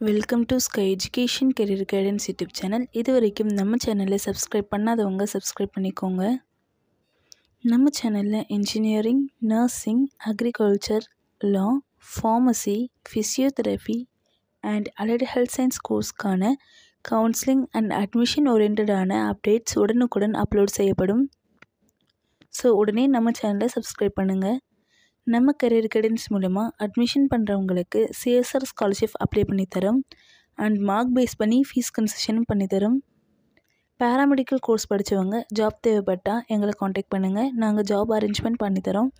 Welcome to sky education career guidance YouTube channel. இது வரைக்கும் நம்ம சேனலை சப்ஸ்கிரைப் பண்ணாதவங்க சப்ஸ்கிரைப் பண்ணிக்கோங்க. நம்ம சேனலில் engineering, nursing, agriculture, law, pharmacy, physiotherapy and allied health science கோர்ஸ்க்கான கவுன்சிலிங் அண்ட் அட்மிஷன் ஓரியன்டான அப்டேட்ஸ் உடனுக்குடன் அப்லோட் செய்யப்படும். ஸோ உடனே நம்ம சேனலை சப்ஸ்கிரைப் பண்ணுங்கள். நம்ம கரியர் கைடன்ஸ் மூலமா அட்மிஷன் பண்ணுறவங்களுக்கு சிஎஸ்ஆர் ஸ்காலர்ஷிப் அப்ளை பண்ணித்தரோம் அண்ட் மார்க் பேஸ் பண்ணி ஃபீஸ் கன்செஷனும் பண்ணித்தரோம். பேராமெடிக்கல் கோர்ஸ் படித்தவங்க ஜாப் தேவைப்பட்டால் எங்களை காண்டாக்ட் பண்ணுங்கள். நாங்கள் ஜாப் அரேஞ்ச்மெண்ட் பண்ணித்தரோம்.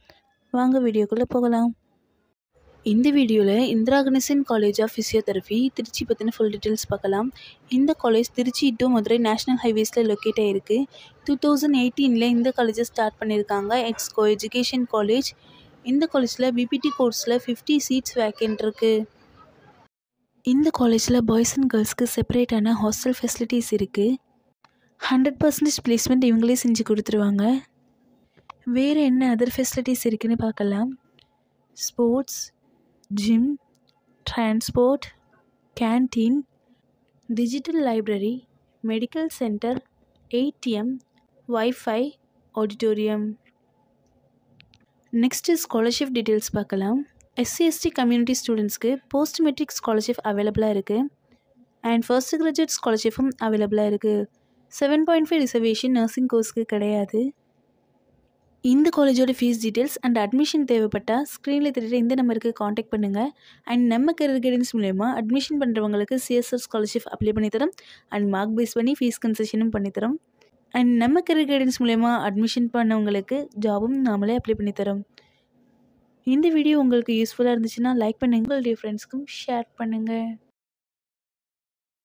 வாங்க வீடியோக்குள்ளே போகலாம். இந்த வீடியோவில் Indira Ganesan college of physiotherapy Tiruchi பற்றின ஃபுல் டீட்டெயில்ஸ் பார்க்கலாம். இந்த college Tiruchi to Madurai national ஹைவேஸில் லொக்கேட் ஆகிருக்கு. 2018 இந்த காலேஜை ஸ்டார்ட் பண்ணியிருக்காங்க. It's co education college. இந்த காலேஜில் பிபிடி கோர்ஸில் 50 சீட்ஸ் வேக்கன்ட் இருக்குது. இந்த காலேஜில் பாய்ஸ் அண்ட் கேர்ள்ஸ்க்கு செப்பரேட்டான ஹாஸ்டல் ஃபெசிலிட்டிஸ் இருக்குது. 100% பிளேஸ்மெண்ட் இவங்களே செஞ்சு கொடுத்துருவாங்க. வேறு என்ன அதர் ஃபெசிலிட்டிஸ் இருக்குதுன்னு பார்க்கலாம். Sports, gym, transport, canteen, digital library, medical centre, ATM, wifi, auditorium. Next scholarship details பார்க்கலாம். எஸ்சி/எஸ்டி கம்யூனிட்டி ஸ்டூடெண்ட்ஸ்க்கு போஸ்ட் மெட்ரிக் ஸ்காலர்ஷிப் அவைலபிளாக இருக்குது அண்ட் ஃபர்ஸ்ட் கிராஜுவேட் ஸ்காலர்ஷிப்பும் அவைலபிளாக இருக்குது. 7.5 ரிசர்வேஷன் நர்சிங் கோர்ஸ்க்கு கிடையாது. இந்த காலேஜோட ஃபீஸ் டீட்டெயில்ஸ் அண்ட் அட்மிஷன் தேவைப்பட்டால் ஸ்க்ரீனில் தெரியுற இந்த நம்பருக்கு காண்டாக்ட் பண்ணுங்கள். அண்ட் நம்ம கரியர் கைடன்ஸ் மூலமா அட்மிஷன் பண்ணுறவங்களுக்கு சிஎஸ்ஆர் ஸ்காலர்ஷிப் அப்ளை பண்ணித்தரோம் அண்ட் மார்க் பேஸ் பண்ணி ஃபீஸ் கன்செஷனும் பண்ணித்தரோம். அண்ட் நம்ம கரியர் கைடன்ஸ் மூலமா அட்மிஷன் பண்ணவங்களுக்கு ஜாபும் நாமளே அப்ளை பண்ணித்தரோம். இந்த வீடியோ உங்களுக்கு யூஸ்ஃபுல்லாக இருந்துச்சுன்னா லைக் பண்ணுங்கள். உங்களுடைய ஃப்ரெண்ட்ஸ்க்கும் ஷேர் பண்ணுங்கள்.